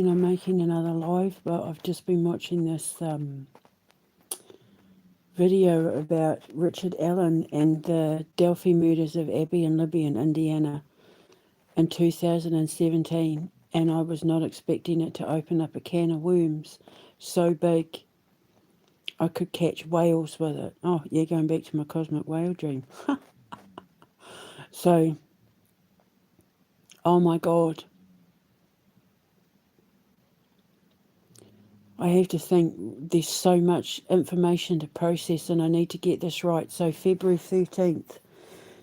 making another live, but I've just been watching this video about Richard Allen and the Delphi murders of Abby and Libby in Indiana in 2017, and I was not expecting it to open up a can of worms so big I could catch whales with it. Oh, yeah, going back to my cosmic whale dream. So, oh my God. I have to think there's so much information to process and I need to get this right. So February 13th,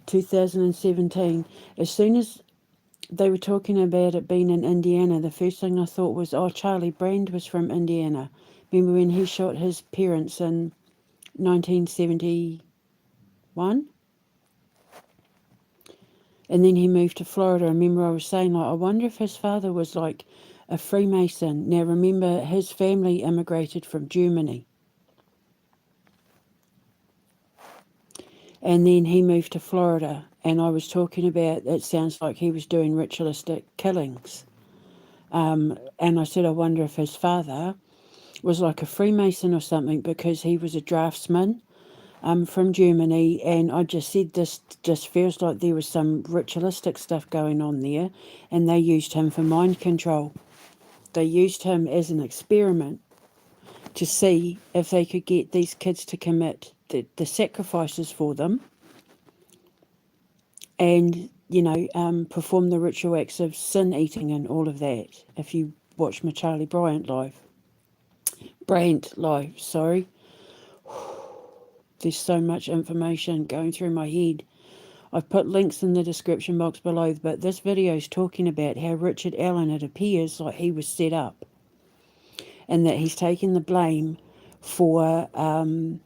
2017, as soon as they were talking about it being in Indiana, the first thing I thought was, oh, Charlie Brandt was from Indiana. Remember when he shot his parents in 1971? And then he moved to Florida. I remember I was saying, I wonder if his father was like a Freemason. Now, remember, his family immigrated from Germany. And then he moved to Florida. And I was talking about, it sounds like he was doing ritualistic killings. And I said, I wonder if his father was like a Freemason or something, because he was a draftsman from Germany, and I just said this just feels like there was some ritualistic stuff going on there, and they used him for mind control. They used him as an experiment to see if they could get these kids to commit the sacrifices for them and, perform the ritual acts of sin eating and all of that. If you watch my Charlie Brandt live. There's so much information going through my head. I've put links in the description box below, but this video is talking about how Richard Allen, it appears like he was set up and that he's taken the blame for the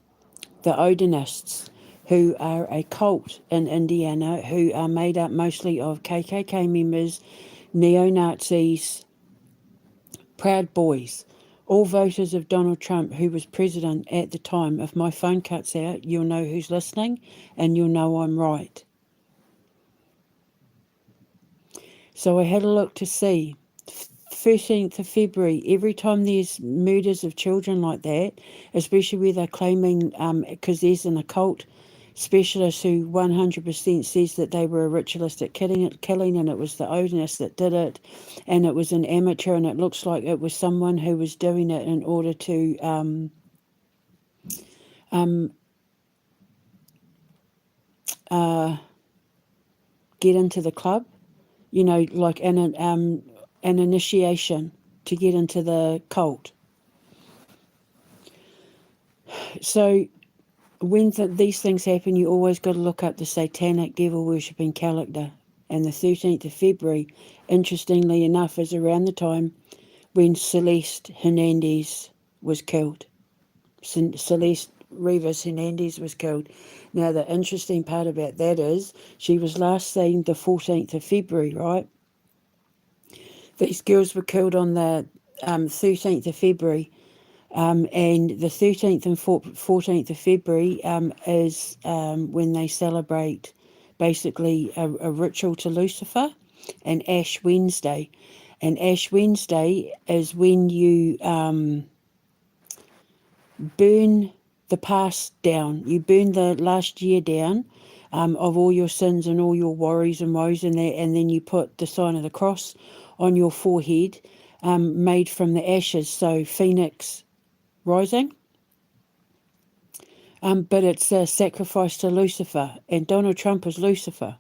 Odinists, who are a cult in Indiana, who are made up mostly of KKK members, neo-Nazis, Proud Boys, all voters of Donald Trump, who was president at the time. If my phone cuts out, you'll know who's listening and you'll know I'm right. So I had a look to see, 13th of February, every time there's murders of children like that, especially where they're claiming, because there's an occult specialist who 100% says that they were a ritualistic killing and it was the Odinist that did it, and it was an amateur, and it looks like it was someone who was doing it in order to get into the club, like an initiation to get into the cult. So when these things happen, you always got to look up the satanic devil worshipping character. And the 13th of February, interestingly enough, is around the time when Celeste Hernandez was killed. Celeste Rivas Hernandez was killed. Now, the interesting part about that is she was last seen the 14th of February, right? These girls were killed on the 13th of February. And the 13th and 14th of February is when they celebrate basically a ritual to Lucifer, and Ash Wednesday. And Ash Wednesday is when you burn the past down. You burn the last year down of all your sins and all your worries and woes in there, and then you put the sign of the cross on your forehead, made from the ashes, so Phoenix rising. But it's a sacrifice to Lucifer, and Donald Trump is Lucifer.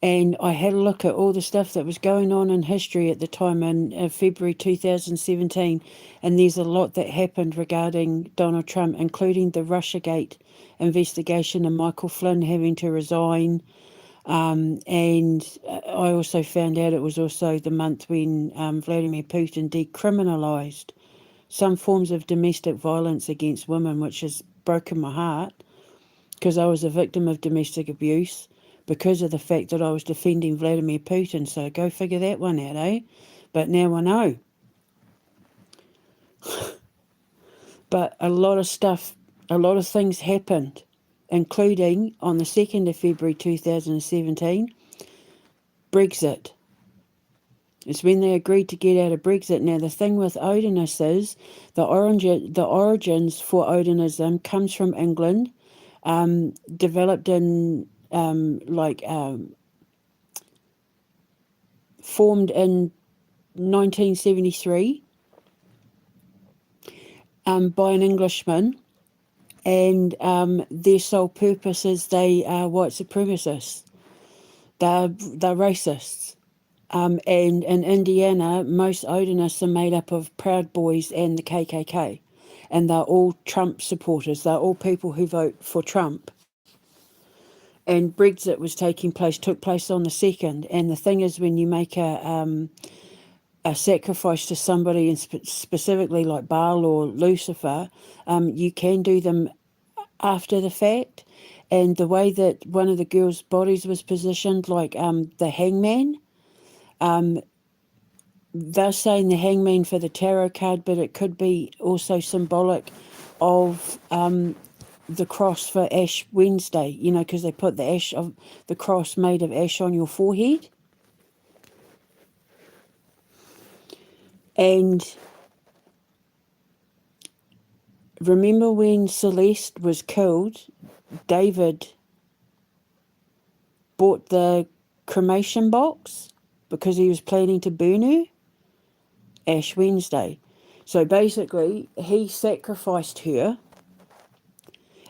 And I had a look at all the stuff that was going on in history at the time in February 2017, and there's a lot that happened regarding Donald Trump, including the Russiagate investigation and Michael Flynn having to resign. And I also found out it was also the month when Vladimir Putin decriminalised some forms of domestic violence against women, which has broken my heart, because I was a victim of domestic abuse because of the fact that I was defending Vladimir Putin. So go figure that one out, eh? But now I know. But a lot of things happened, including on the 2nd of February 2017, Brexit. It's when they agreed to get out of Brexit. Now, the thing with Odinist is the origins for Odinism comes from England, developed in, formed in 1973 by an Englishman, and their sole purpose is they are white supremacists. They're racists. And in Indiana, most Odinists are made up of Proud Boys and the KKK. And they're all Trump supporters. They're all people who vote for Trump. And Brexit took place on the 2nd. And the thing is, when you make a sacrifice to somebody, and specifically like Baal or Lucifer, you can do them after the fact. And the way that one of the girls' bodies was positioned, like the hangman, they're saying the hangman for the tarot card, but it could be also symbolic of the cross for Ash Wednesday, because they put the ash of the cross made of ash on your forehead. And remember when Celeste was killed, David bought the cremation box because he was planning to burn her? Ash Wednesday. So basically, he sacrificed her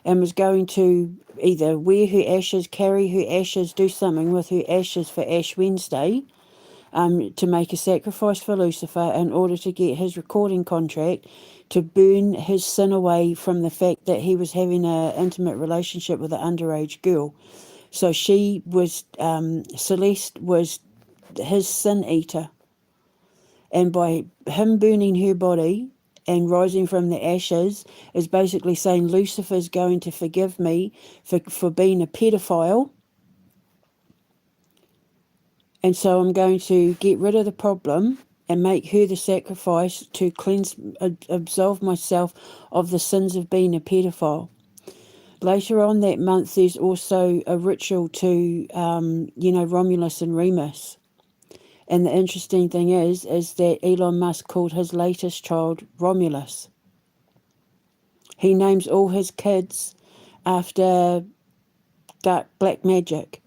and was going to either wear her ashes, carry her ashes, do something with her ashes for Ash Wednesday, to make a sacrifice for Lucifer in order to get his recording contract to burn his sin away from the fact that he was having an intimate relationship with an underage girl. So Celeste was his sin eater. And by him burning her body and rising from the ashes is basically saying Lucifer's going to forgive me for being a pedophile. And so I'm going to get rid of the problem and make her the sacrifice to absolve myself of the sins of being a pedophile. Later on that month, there's also a ritual to, Romulus and Remus. And the interesting thing is that Elon Musk called his latest child Romulus. He names all his kids after dark black magic.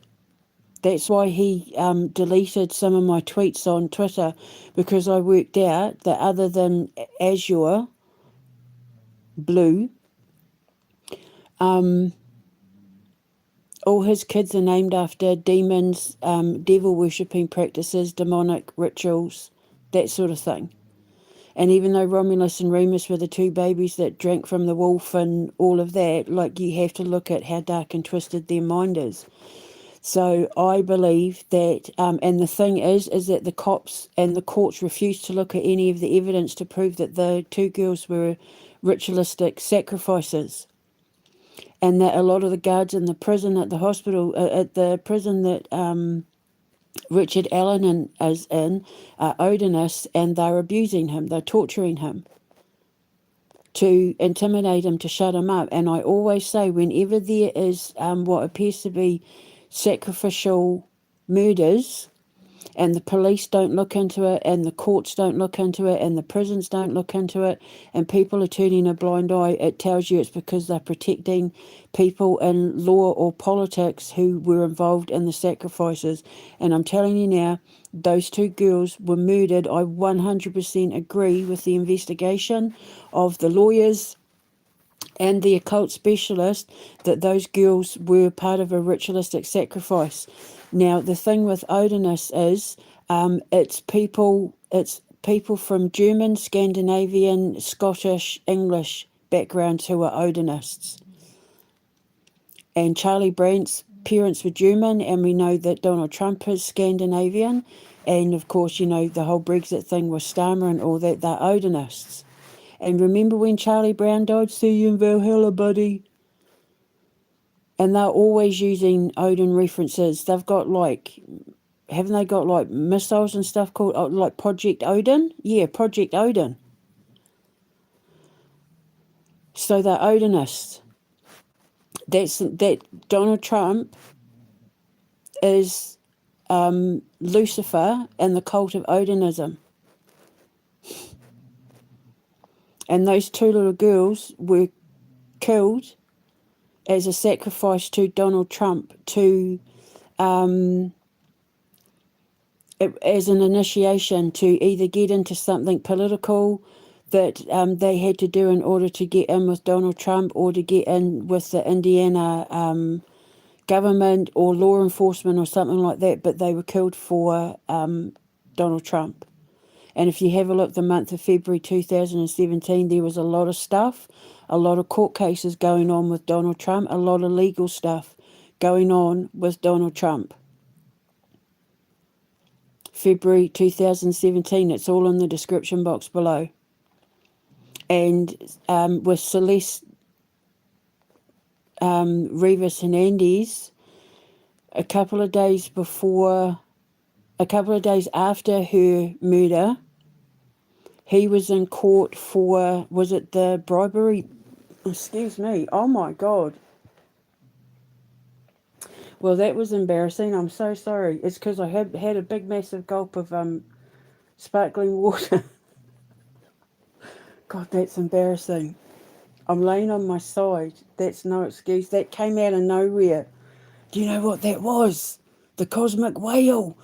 That's why he deleted some of my tweets on Twitter, because I worked out that other than Azure Blue, all his kids are named after demons, devil worshipping practices, demonic rituals, that sort of thing. And even though Romulus and Remus were the two babies that drank from the wolf and all of that, you have to look at how dark and twisted their mind is. So I believe that, and the thing is that the cops and the courts refused to look at any of the evidence to prove that the two girls were ritualistic sacrifices. And that a lot of the guards in the prison at the hospital, at the prison that Richard Allen is in, are Odinists, and they're abusing him, they're torturing him to intimidate him, to shut him up. And I always say, whenever there is what appears to be sacrificial murders, and the police don't look into it, and the courts don't look into it, and the prisons don't look into it, and people are turning a blind eye, it tells you it's because they're protecting people in law or politics who were involved in the sacrifices. And I'm telling you now, those two girls were murdered. I 100% agree with the investigation of the lawyers and the occult specialist that those girls were part of a ritualistic sacrifice. Now, the thing with Odinists is it's people from German, Scandinavian, Scottish, English backgrounds who are Odinists. And Charlie Brandt's parents were German, and we know that Donald Trump is Scandinavian. And, of course, the whole Brexit thing with Starmer and all that, they're Odinists. And remember when Charlie Brown died? See you in Valhalla, buddy. And they're always using Odin references. They've got haven't they got missiles and stuff called Project Odin? Yeah, Project Odin. So they're Odinists. That Donald Trump is Lucifer and the cult of Odinism. And those two little girls were killed as a sacrifice to Donald Trump, to as an initiation to either get into something political that they had to do in order to get in with Donald Trump, or to get in with the Indiana government or law enforcement or something like that, but they were killed for Donald Trump. And if you have a look, the month of February 2017, there was a lot of stuff, a lot of court cases going on with Donald Trump, a lot of legal stuff going on with Donald Trump. February 2017, it's all in the description box below. And with Celeste Rivas Hernandez, a couple of days after her murder, he was in court for, was it the bribery? Excuse me. Oh my God. Well, that was embarrassing. I'm so sorry. It's because I had a big massive gulp of sparkling water. God, that's embarrassing. I'm laying on my side. That's no excuse. That came out of nowhere. Do you know what that was? The cosmic whale.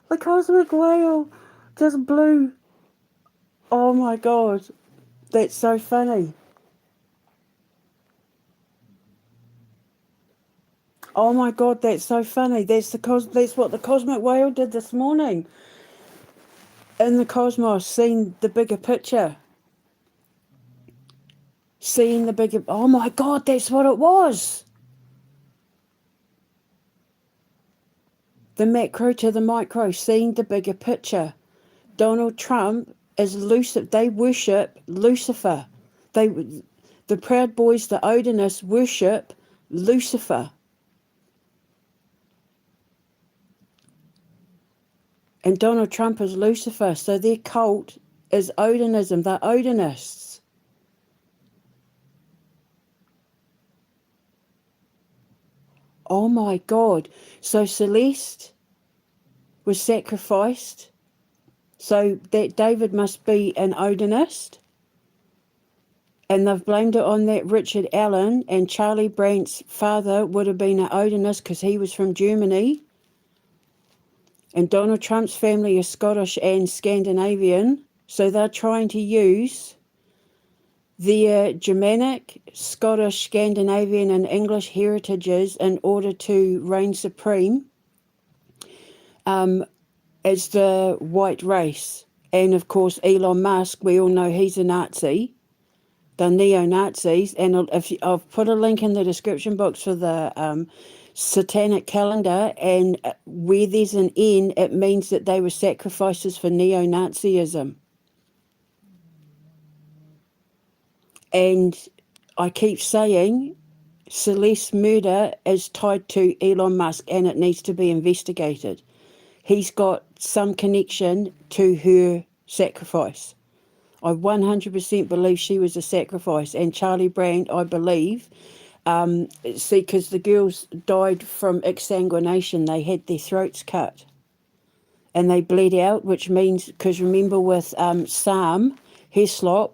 The cosmic whale just blew. Oh my God. That's so funny. Oh my God, that's so funny. That's what the cosmic whale did this morning. In the cosmos, seeing the bigger picture. Seeing the bigger... Oh my God, that's what it was. The macro to the micro, seeing the bigger picture. Donald Trump is Lucifer. They worship Lucifer. The Proud Boys, the Odinists, worship Lucifer. And Donald Trump is Lucifer. So their cult is Odinism. They're Odinists. Oh my God. So Celeste was sacrificed. So that David must be an Odinist. And they've blamed it on that Richard Allen, and Charlie Brandt's father would have been an Odinist because he was from Germany. And Donald Trump's family is Scottish and Scandinavian. So they're trying to use their Germanic, Scottish, Scandinavian and English heritages in order to reign supreme as the white race. And of course, Elon Musk, we all know he's a Nazi. The neo-Nazis. And I've put a link in the description box for the satanic calendar, and where there's an N, it means that they were sacrifices for neo-Nazism. And I keep saying Celeste's murder is tied to Elon Musk, and it needs to be investigated. He's got some connection to her sacrifice. I 100% believe she was a sacrifice. And Charlie Brandt, I believe, because the girls died from exsanguination. They had their throats cut and they bled out, which means, because remember with Sarm Heslop,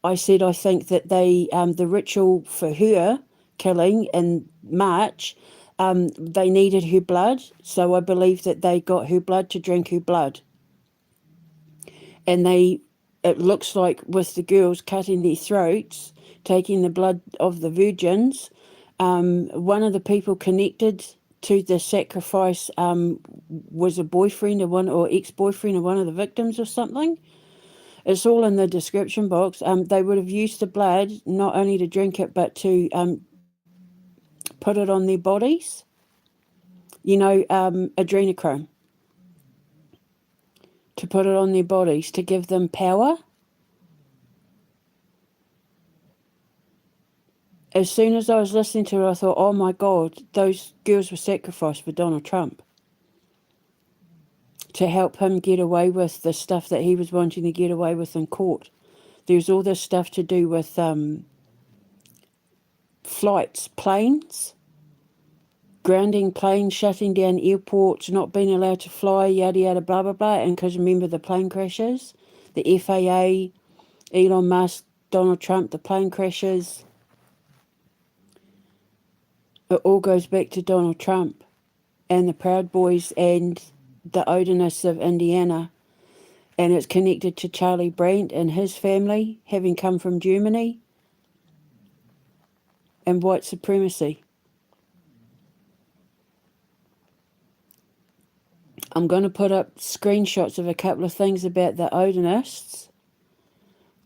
I said I think that the ritual for her killing in March, they needed her blood. So I believe that they got her blood to drink her blood. And it looks like with the girls cutting their throats, taking the blood of the virgins, one of the people connected to the sacrifice was a boyfriend or ex-boyfriend of one of the victims or something. It's all in the description box. They would have used the blood not only to drink it, but to put it on their bodies. You know, adrenochrome. To put it on their bodies to give them power. As soon as I was listening to it, I thought, oh my God, those girls were sacrificed for Donald Trump. To help him get away with the stuff that he was wanting to get away with in court. There's all this stuff to do with flights, planes, grounding planes, shutting down airports, not being allowed to fly, yada yada, blah blah blah. And because remember the plane crashes, the FAA, Elon Musk, Donald Trump, the plane crashes. It all goes back to Donald Trump and the Proud Boys and the Odinists of Indiana. And it's connected to Charlie Brandt and his family, having come from Germany, and white supremacy. I'm going to put up screenshots of a couple of things about the Odinists,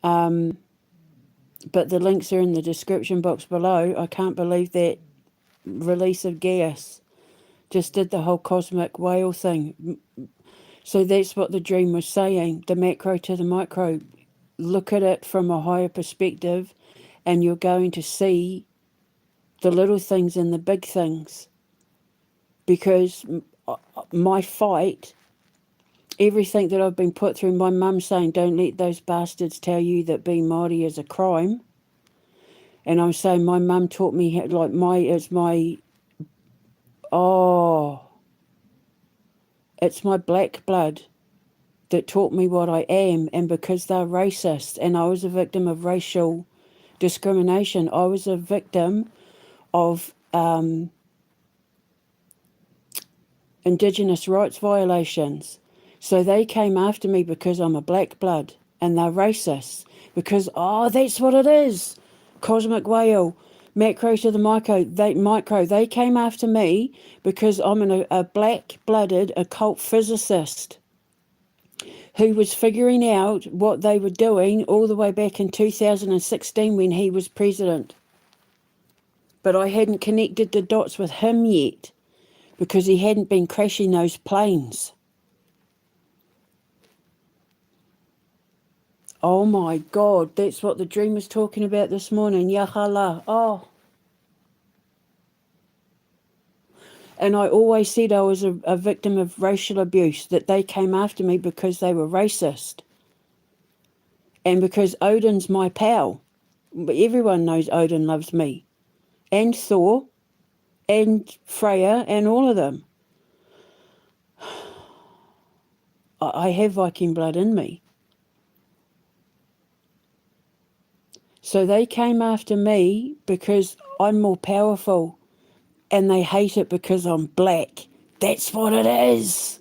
but the links are in the description box below. I can't believe that release of gas just did the whole cosmic whale thing. So that's what the dream was saying, the macro to the micro. Look at it from a higher perspective and you're going to see the little things and the big things. Because my fight, everything that I've been put through, my mum saying, don't let those bastards tell you that being Māori is a crime. And I'm saying my mum taught me, it's my black blood that taught me what I am. And because they're racist and I was a victim of racial discrimination, I was a victim of Indigenous rights violations. So they came after me because I'm a black blood and they're racist. Because, that's what it is. Cosmic whale, macro to the micro. They came after me because I'm a black-blooded occult physicist who was figuring out what they were doing all the way back in 2016 when he was president. But I hadn't connected the dots with him yet because he hadn't been crashing those planes. Oh my God, that's what the dream was talking about this morning. Yahala. Oh. And I always said I was a victim of racial abuse, that they came after me because they were racist. And because Odin's my pal. But everyone knows Odin loves me. And Thor. And Freya. And all of them. I have Viking blood in me. So they came after me because I'm more powerful. And they hate it because I'm black. That's what it is.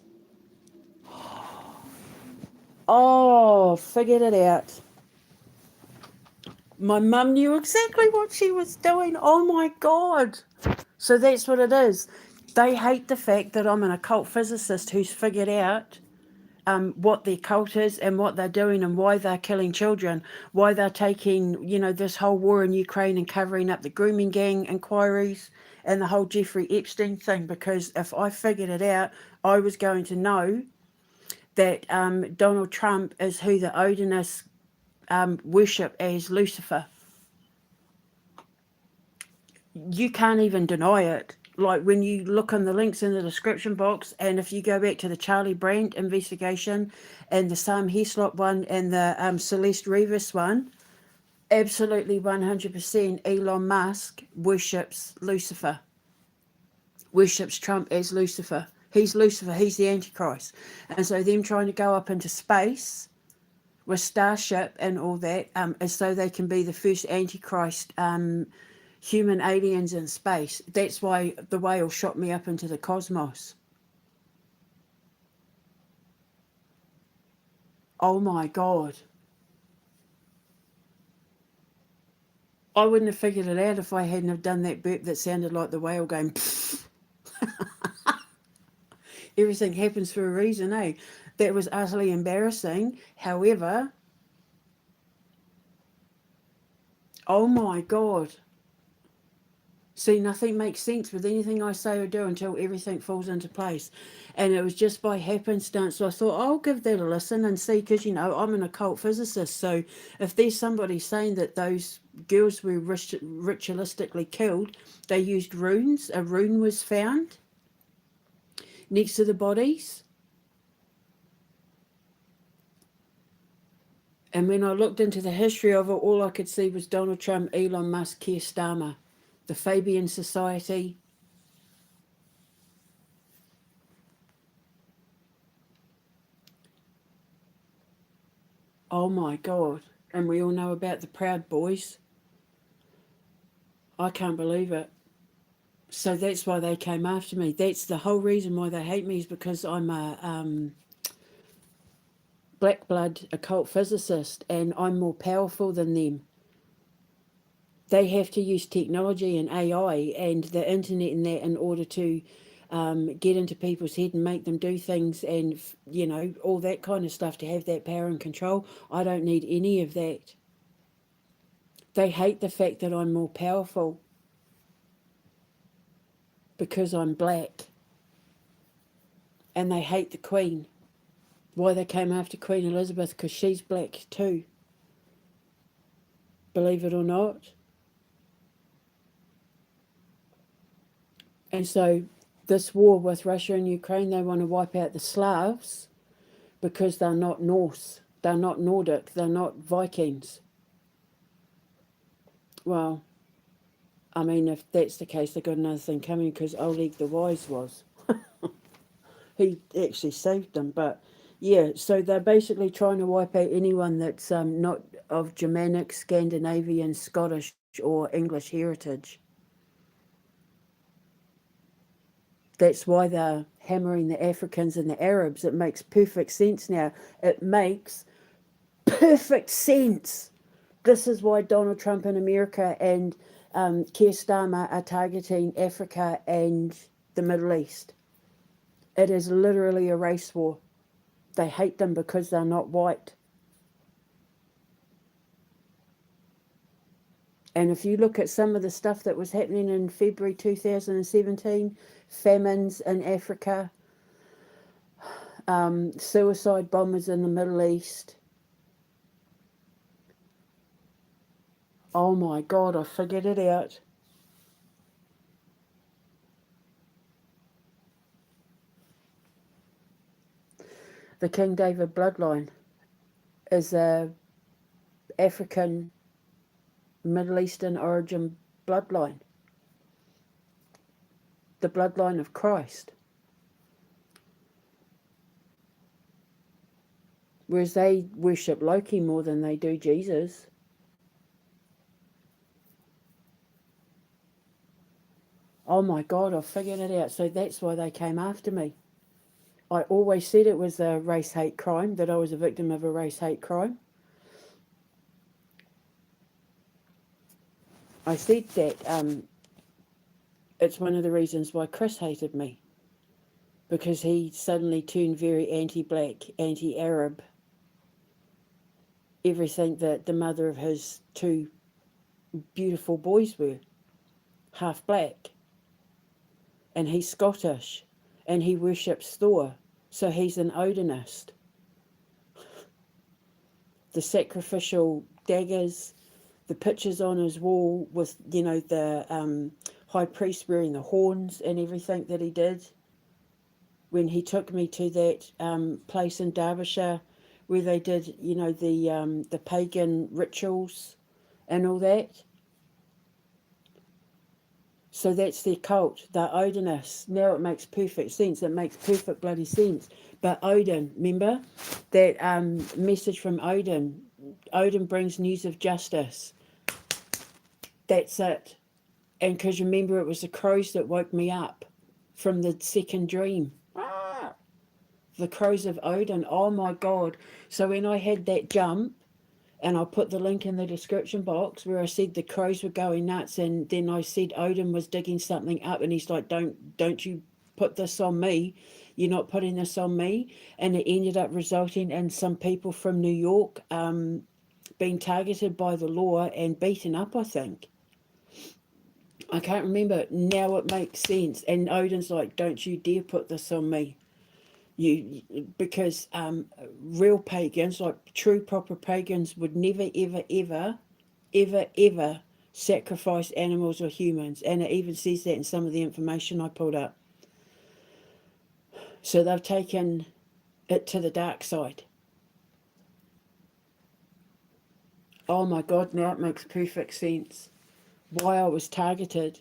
Oh, figured it out. My mum knew exactly what she was doing. Oh my God. So that's what it is. They hate the fact that I'm an occult physicist who's figured out what the occult is and what they're doing and why they're killing children, why they're taking, this whole war in Ukraine and covering up the grooming gang inquiries and the whole Jeffrey Epstein thing. Because if I figured it out, I was going to know that Donald Trump is who the Odinists worship as Lucifer. You can't even deny it. Like when you look on the links in the description box, and if you go back to the Charlie Brandt investigation and the Sarm Heslop one and the Celeste Rivas one, absolutely 100% Elon Musk worships Lucifer. Worships Trump as Lucifer. He's Lucifer, he's the Antichrist. And so them trying to go up into space with Starship and all that is so they can be the first Antichrist human aliens in space. That's why the whale shot me up into the cosmos. Oh my God. I wouldn't have figured it out if I hadn't have done that burp that sounded like the whale going Everything happens for a reason, eh? That was utterly embarrassing. However, oh my God. See, nothing makes sense with anything I say or do until everything falls into place. And it was just by happenstance. So I thought, I'll give that a listen and see, because, I'm an occult physicist. So if there's somebody saying that those girls were ritualistically killed, they used runes. A rune was found next to the bodies. And when I looked into the history of it, all I could see was Donald Trump, Elon Musk, Keir Starmer, the Fabian Society. Oh my God. And we all know about the Proud Boys. I can't believe it. So that's why they came after me. That's the whole reason why they hate me, is because I'm a black blood occult physicist and I'm more powerful than them. They have to use technology and AI and the internet and that in order to get into people's head and make them do things and, you know, all that kind of stuff to have that power and control. I don't need any of that. They hate the fact that I'm more powerful because I'm black. And they hate the Queen. Why they came after Queen Elizabeth? Because she's black too. Believe it or not. And so this war with Russia and Ukraine, they want to wipe out the Slavs because they're not Norse, they're not Nordic, they're not Vikings. Well, I mean, if that's the case, they've got another thing coming, because Oleg the Wise was. He actually saved them. But yeah, so they're basically trying to wipe out anyone that's not of Germanic, Scandinavian, Scottish or English heritage. That's why they're hammering the Africans and the Arabs. It makes perfect sense now. It makes perfect sense. This is why Donald Trump in America and Keir Starmer are targeting Africa and the Middle East. It is literally a race war. They hate them because they're not white. And if you look at some of the stuff that was happening in February 2017, famines in Africa, suicide bombers in the Middle East. Oh my God, I figured it out. The King David bloodline is a African, Middle Eastern origin bloodline. The bloodline of Christ. Whereas they worship Loki more than they do Jesus. Oh my God, I figured it out. So that's why they came after me. I always said it was a race hate crime, that I was a victim of a race hate crime. I said that it's one of the reasons why Kriss hated me, because he suddenly turned very anti-black, anti-Arab, everything that the mother of his two beautiful boys were, half black. And he's Scottish, and he worships Thor, so he's an Odinist. The sacrificial daggers, the pictures on his wall with, you know, the high priest wearing the horns and everything that he did. When he took me to that place in Derbyshire where they did, you know, the pagan rituals and all that. So that's their cult. They're Odinists. Now it makes perfect sense. It makes perfect bloody sense. But Odin, remember? That message from Odin. Odin brings news of justice. That's it. And because remember, it was the crows that woke me up from the second dream. The crows of Odin. Oh my God. So when I had that jump, and I'll put the link in the description box where I said the crows were going nuts, and then I said Odin was digging something up, and he's like, don't you put this on me. You're not putting this on me. And it ended up resulting in some people from New York being targeted by the law and beaten up, I think. I can't remember. Now it makes sense. And Odin's like, don't you dare put this on me. Because real pagans, like true proper pagans, would never ever sacrifice animals or humans, and it even says that in some of the information I pulled up. So they've taken it to the dark side. Oh my God, now it makes perfect sense why I was targeted.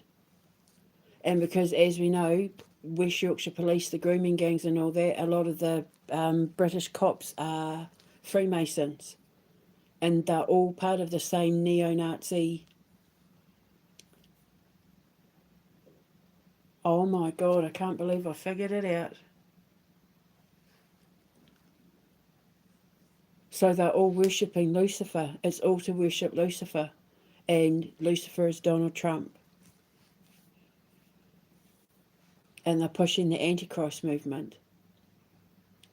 And because, as we know, West Yorkshire Police, the grooming gangs and all that, a lot of the British cops are Freemasons. And they're all part of the same neo-Nazi. Oh my God, I can't believe I figured it out. So they're all worshipping Lucifer. It's all to worship Lucifer. And Lucifer is Donald Trump. And they're pushing the Antichrist movement.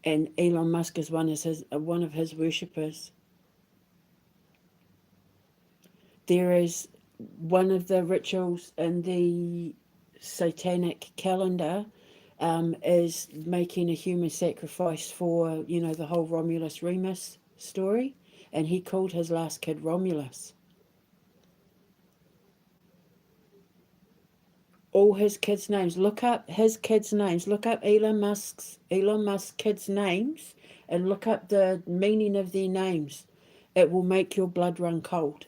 And Elon Musk is one of his worshippers. There is one of the rituals in the satanic calendar is making a human sacrifice for, the whole Romulus Remus story. And he called his last kid Romulus. All his kids' names. Look up his kids' names. Look up Elon Musk's kids' names and look up the meaning of their names. It will make your blood run cold.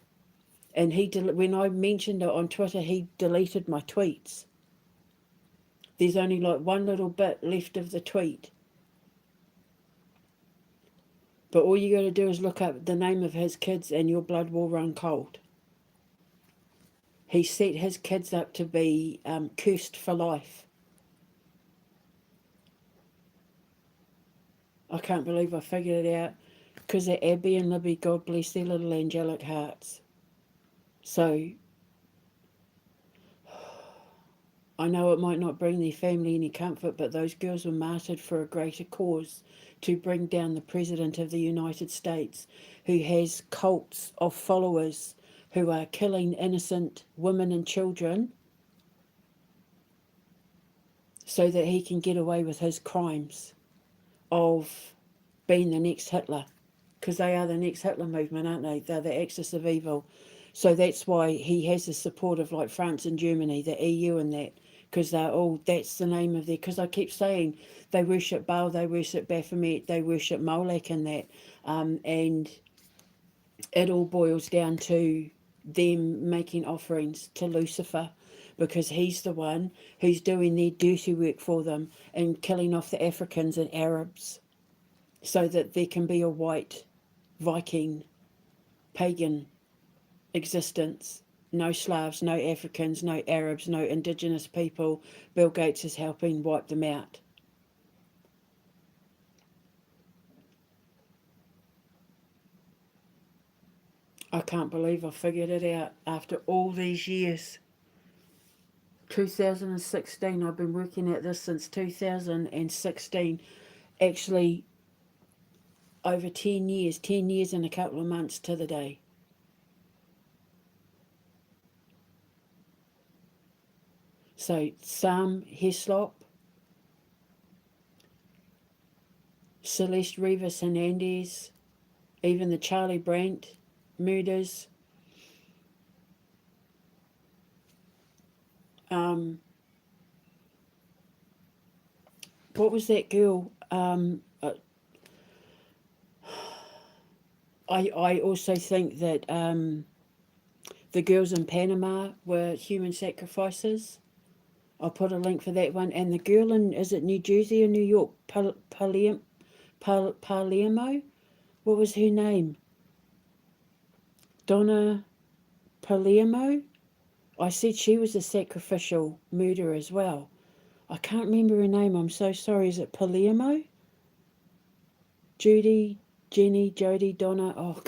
And when I mentioned it on Twitter, he deleted my tweets. There's only like one little bit left of the tweet. But all you got to do is look up the name of his kids and your blood will run cold. He set his kids up to be cursed for life. I can't believe I figured it out. Because of Abby and Libby, God bless their little angelic hearts. So, I know it might not bring their family any comfort, but those girls were martyred for a greater cause, to bring down the President of the United States, who has cults of followers who are killing innocent women and children so that he can get away with his crimes of being the next Hitler. Because they are the next Hitler movement, aren't they? They're the axis of evil. So that's why he has the support of like France and Germany, the EU and that. Because that's the name of their, because I keep saying they worship Baal, they worship Baphomet, they worship Molech and that. And it all boils down to them making offerings to Lucifer, because he's the one who's doing their dirty work for them and killing off the Africans and Arabs so that there can be a white Viking pagan existence. No Slavs, no Africans, no Arabs, no Indigenous people. Bill Gates is helping wipe them out. I can't believe I figured it out after all these years. 2016, I've been working at this since 2016. Actually, over 10 years and a couple of months to the day. So, Sarm Heslop, Celeste, Rivas, Hernandez, even the Charlie Brandt murders. What was that girl? I also think that the girls in Panama were human sacrifices. I'll put a link for that one. And the girl in, is it New Jersey or New York? Palermo? What was her name? Donna Palermo? I said she was a sacrificial murderer as well. I can't remember her name. I'm so sorry. Is it Palermo? Judy, Jenny, Jody, Donna. Oh,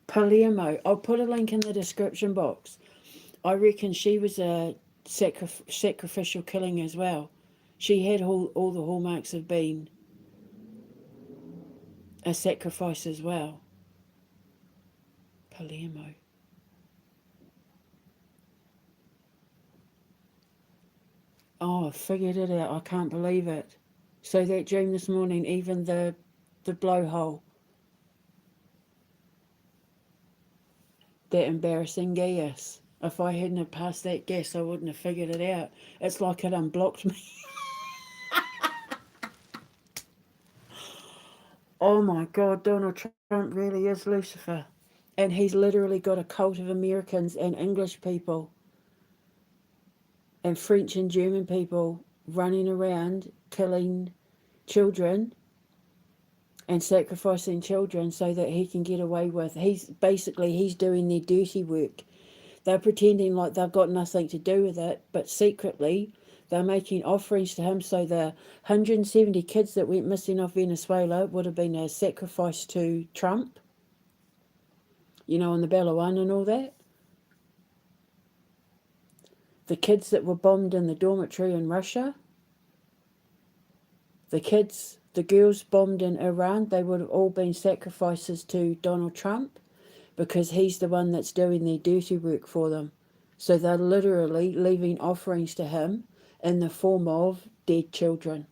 Palermo. I'll put a link in the description box. I reckon she was a sacrificial killing as well. She had all the hallmarks of being a sacrifice as well. Palermo. Oh, I figured it out. I can't believe it. So that dream this morning, even the blowhole, that embarrassing gas. If I hadn't have passed that gas, I wouldn't have figured it out. It's like it unblocked me. Oh my God, Donald Trump really is Lucifer. And he's literally got a cult of Americans and English people and French and German people running around killing children and sacrificing children so that he can get away with. He's doing their dirty work. They're pretending like they've got nothing to do with it, but secretly they're making offerings to him. So the 170 kids that went missing off Venezuela would have been a sacrifice to Trump, on the Balawan and all that. The kids that were bombed in the dormitory in Russia, the girls bombed in Iran, they would have all been sacrifices to Donald Trump because he's the one that's doing their dirty work for them. So they're literally leaving offerings to him in the form of dead children.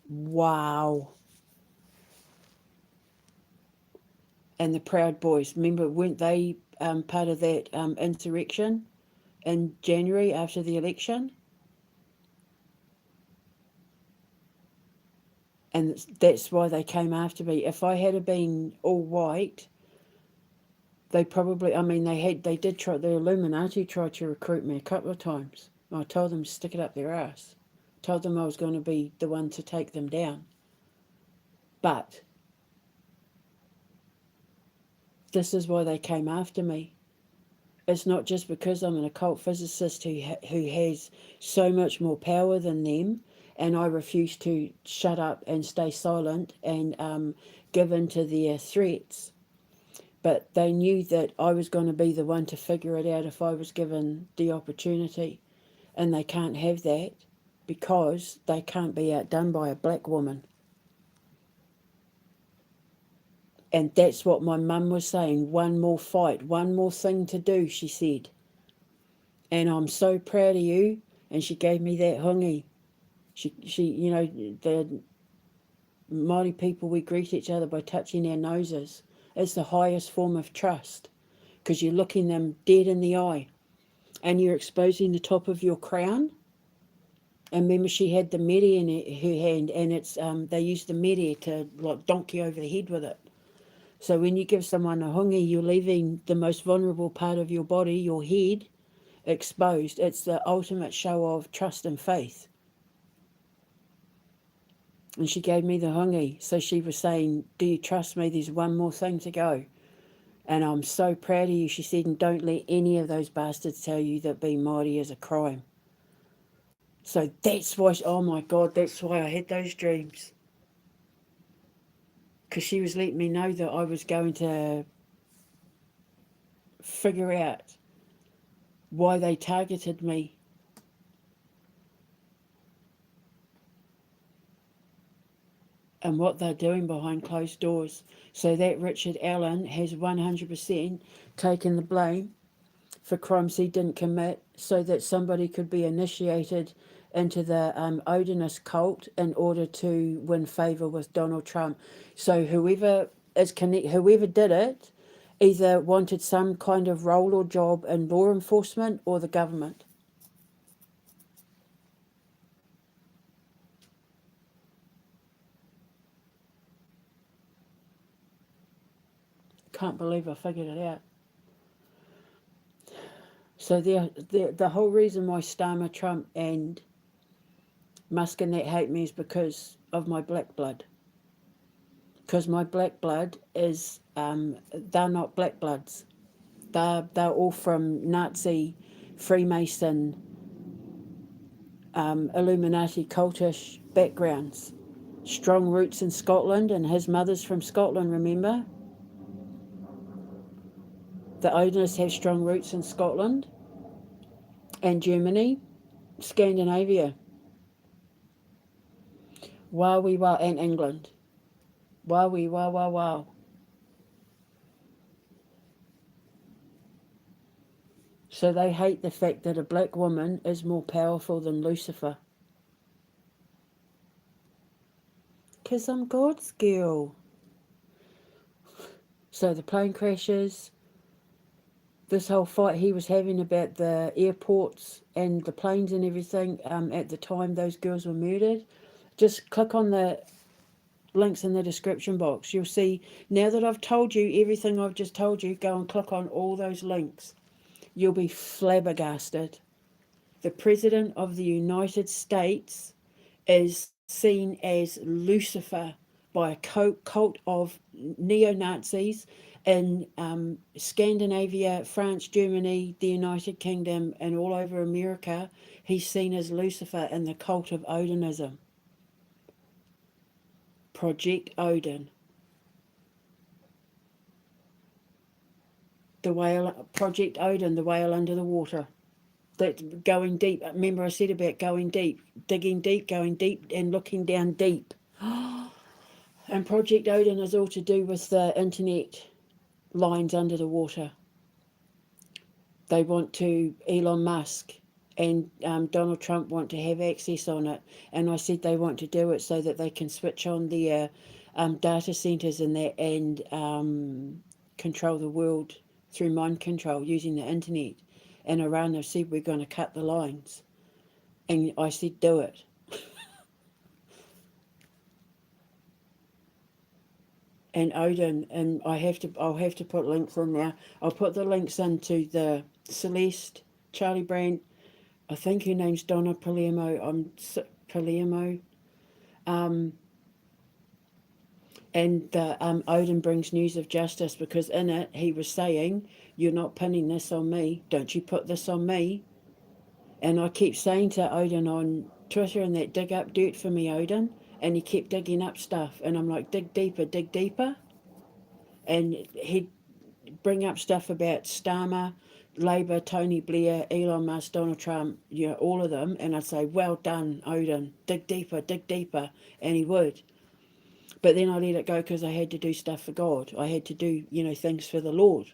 Wow. And the Proud Boys, remember, weren't they part of that insurrection in January after the election? And that's why they came after me. If I had been all white, they probably, the Illuminati tried to recruit me a couple of times. I told them to stick it up their ass. Told them I was going to be the one to take them down. But this is why they came after me. It's not just because I'm an occult physicist who has so much more power than them, and I refuse to shut up and stay silent and give in to their threats. But they knew that I was going to be the one to figure it out if I was given the opportunity. And they can't have that because they can't be outdone by a black woman. And that's what my mum was saying. One more fight, one more thing to do, she said. And I'm so proud of you. And she gave me that hongi. She the Māori people, we greet each other by touching our noses. It's the highest form of trust because you're looking them dead in the eye and you're exposing the top of your crown. And remember, she had the mede in her hand, and it's they used the mede to like donk you over the head with it. So when you give someone a hongi, you're leaving the most vulnerable part of your body, your head, exposed. It's the ultimate show of trust and faith. And she gave me the hongi. So she was saying, do you trust me? There's one more thing to go. And I'm so proud of you, she said, and don't let any of those bastards tell you that being Māori is a crime. So that's why, oh my God, that's why I had those dreams. Because she was letting me know that I was going to figure out why they targeted me. And what they're doing behind closed doors. So that Richard Allen has 100% taken the blame for crimes he didn't commit so that somebody could be initiated into the Odinist cult in order to win favour with Donald Trump. So whoever did it either wanted some kind of role or job in law enforcement or the government. Can't believe I figured it out. So the whole reason why Starmer, Trump and Musk and that hate me is because of my black blood. Because my black blood is, they're not black bloods. They're all from Nazi, Freemason, Illuminati cultish backgrounds. Strong roots in Scotland, and his mother's from Scotland, remember? The Odinists have strong roots in Scotland and Germany, Scandinavia. Wow, we wow, and England. Wow, we wow, wow, wow. So they hate the fact that a black woman is more powerful than Lucifer. Because I'm God's girl. So the plane crashes. this whole fight he was having about the airports and the planes and everything at the time those girls were murdered. Just click on the links in the description box. You'll see, now that I've told you everything I've just told you, go and click on all those links. You'll be flabbergasted. The President of the United States is seen as Lucifer by a cult of neo-Nazis in Scandinavia, France, Germany, the United Kingdom, and all over America. He's seen as Lucifer in the cult of Odinism. Project Odin. The whale, Project Odin, the whale under the water. That going deep. Remember I said about going deep, digging deep, going deep and looking down deep. And Project Odin is all to do with the internet lines under the water. They want to, Elon Musk and Donald Trump want to have access on it. And I said they want to do it so that they can switch on their data centers and that and control the world through mind control using the internet. And Iran have said we're going to cut the lines. And I said do it. And Odin, and I'll have to put links in there. I'll put the links into the Celeste, Charlie Brandt, I think her name's Donna Palermo, Palermo, and the Odin brings news of justice, because in it he was saying, you're not pinning this on me, don't you put this on me. And I keep saying to Odin on Twitter and that, dig up dirt for me, Odin. And he kept digging up stuff. And I'm like, dig deeper, dig deeper. And he'd bring up stuff about Starmer, Labour, Tony Blair, Elon Musk, Donald Trump, you know, all of them. And I'd say, well done, Odin. Dig deeper, dig deeper. And he would. But then I let it go because I had to do stuff for God. I had to do, you know, things for the Lord.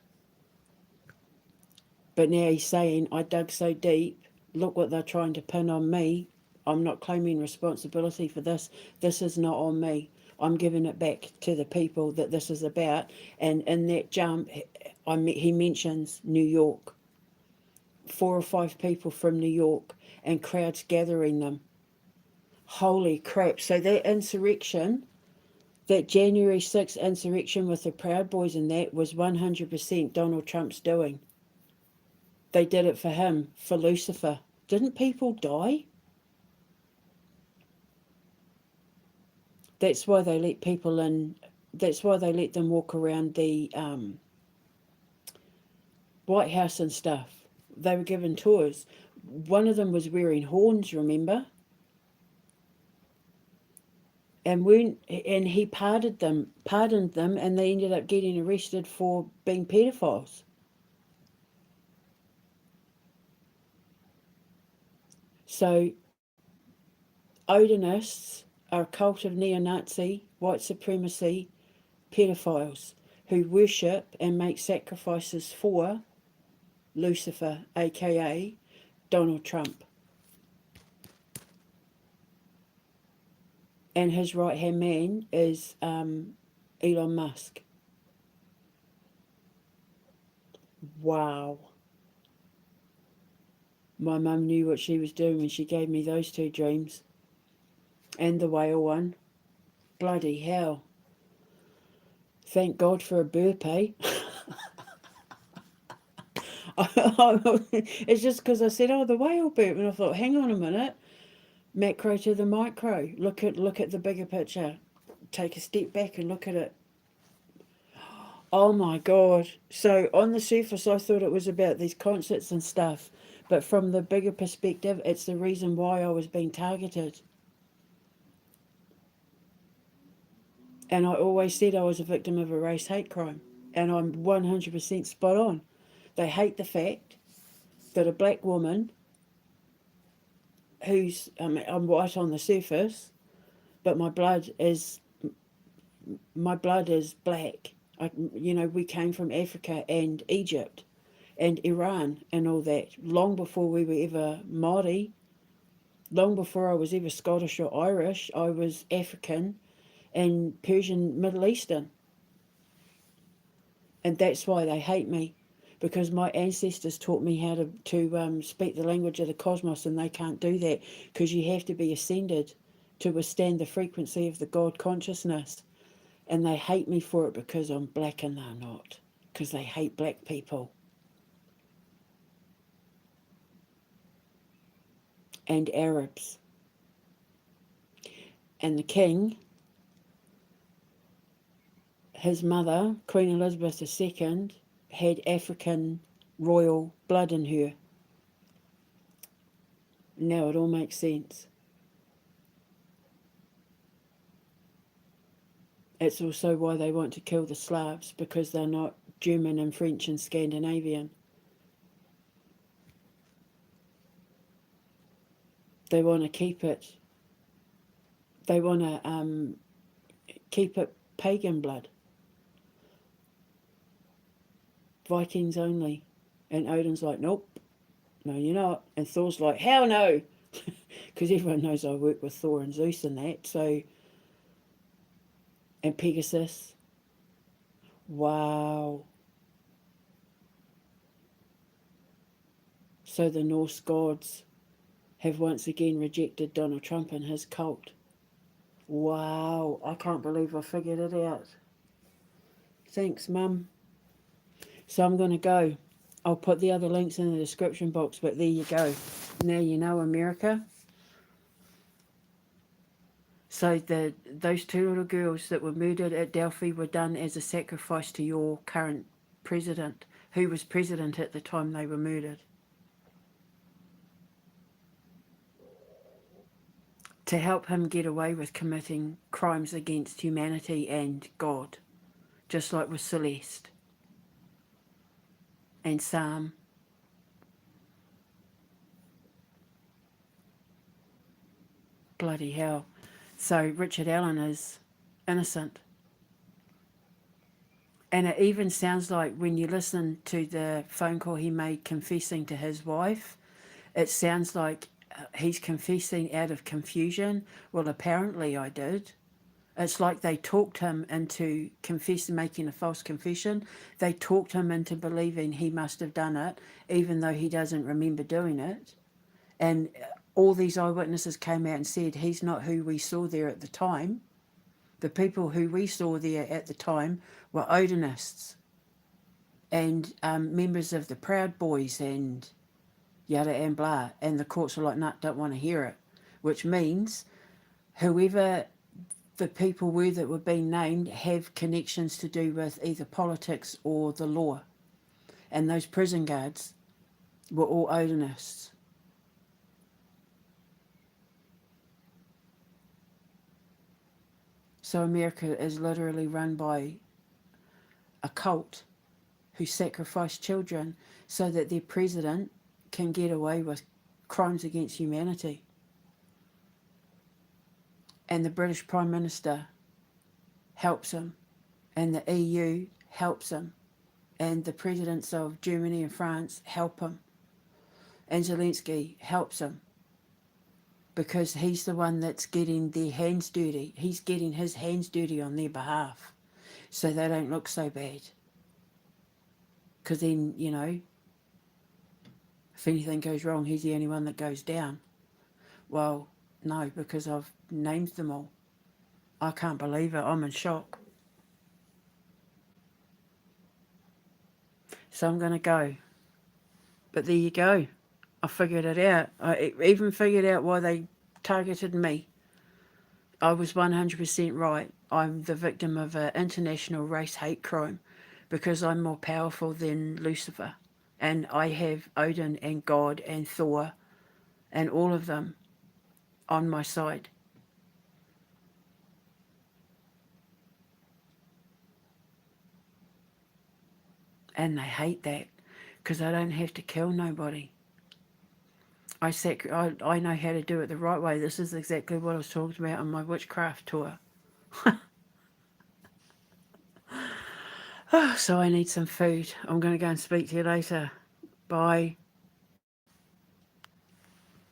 But now he's saying, I dug so deep, look what they're trying to pin on me. I'm not claiming responsibility for this. This is not on me. I'm giving it back to the people that this is about. And in that jump, he mentions New York. 4 or 5 people from New York and crowds gathering them. Holy crap. So that insurrection, that January 6th insurrection with the Proud Boys and that was 100% Donald Trump's doing. They did it for him, for Lucifer. Didn't people die? That's why they let people in. That's why they let them walk around the White House and stuff. They were given tours. One of them was wearing horns, remember? And he pardoned them, and they ended up getting arrested for being pedophiles. So, Odinists are a cult of neo-Nazi, white supremacy, pedophiles who worship and make sacrifices for Lucifer, aka Donald Trump. And his right-hand man is Elon Musk. Wow. My mum knew what she was doing when she gave me those 2 dreams. And the whale one. Bloody hell. Thank God for a burp, eh? It's just because I said, oh, the whale burp. And I thought, hang on a minute. Macro to the micro. Look at the bigger picture. Take a step back and look at it. Oh my God. So on the surface, I thought it was about these concerts and stuff. But from the bigger perspective, it's the reason why I was being targeted. And I always said I was a victim of a race hate crime. And I'm 100% spot on. They hate the fact that a black woman who's, I'm white on the surface, but my blood is black. We came from Africa and Egypt and Iran and all that, long before we were ever Māori, long before I was ever Scottish or Irish. I was African and Persian, Middle Eastern. And that's why they hate me. because my ancestors taught me how to speak the language of the cosmos, and they can't do that because you have to be ascended to withstand the frequency of the God consciousness. And they hate me for it because I'm black and they're not, because they hate black people. And Arabs. And the king, his mother, Queen Elizabeth II, had African royal blood in her. Now it all makes sense. It's also why they want to kill the Slavs, because they're not German and French and Scandinavian. They want to keep it. They want to keep it pagan blood. Vikings only. And Odin's like, nope, no you're not. And Thor's like, hell no. Because everyone knows I work with Thor and Zeus and that. So, and Pegasus. Wow. So the Norse gods have once again rejected Donald Trump and his cult. Wow, I can't believe I figured it out. Thanks, Mum. So I'm going to go. I'll put the other links in the description box, but there you go. Now you know, America. So those two little girls that were murdered at Delphi were done as a sacrifice to your current president, who was president at the time they were murdered. To help him get away with committing crimes against humanity and God, just like with Celeste and Sarm. Bloody hell. So Richard Allen is innocent. And it even sounds like when you listen to the phone call he made confessing to his wife, it sounds like he's confessing out of confusion. Well, apparently I did. It's like they talked him into making a false confession. They talked him into believing he must have done it, even though he doesn't remember doing it. And all these eyewitnesses came out and said he's not who we saw there at the time. The people who we saw there at the time were Odinists and members of the Proud Boys and yada and blah. And the courts were like, nah, don't want to hear it. Which means whoever the people were that were being named have connections to do with either politics or the law. And those prison guards were all Odinists. So America is literally run by a cult who sacrifice children so that their president can get away with crimes against humanity. And the British Prime Minister helps him, and the EU helps him, and the presidents of Germany and France help him, and Zelensky helps him, because he's the one that's getting their hands dirty. He's getting his hands dirty on their behalf, so they don't look so bad. Because then, you know, if anything goes wrong, he's the only one that goes down. Well, no, because I've named them all. I can't believe it. I'm in shock. So I'm going to go. But there you go. I figured it out. I even figured out why they targeted me. I was 100% right. I'm the victim of an international race hate crime because I'm more powerful than Lucifer. And I have Odin and God and Thor and all of them on my side. And they hate that because I don't have to kill nobody. I know how to do it the right way. This is exactly what I was talking about on my witchcraft tour. So I need some food. I'm going to go and speak to you later. Bye.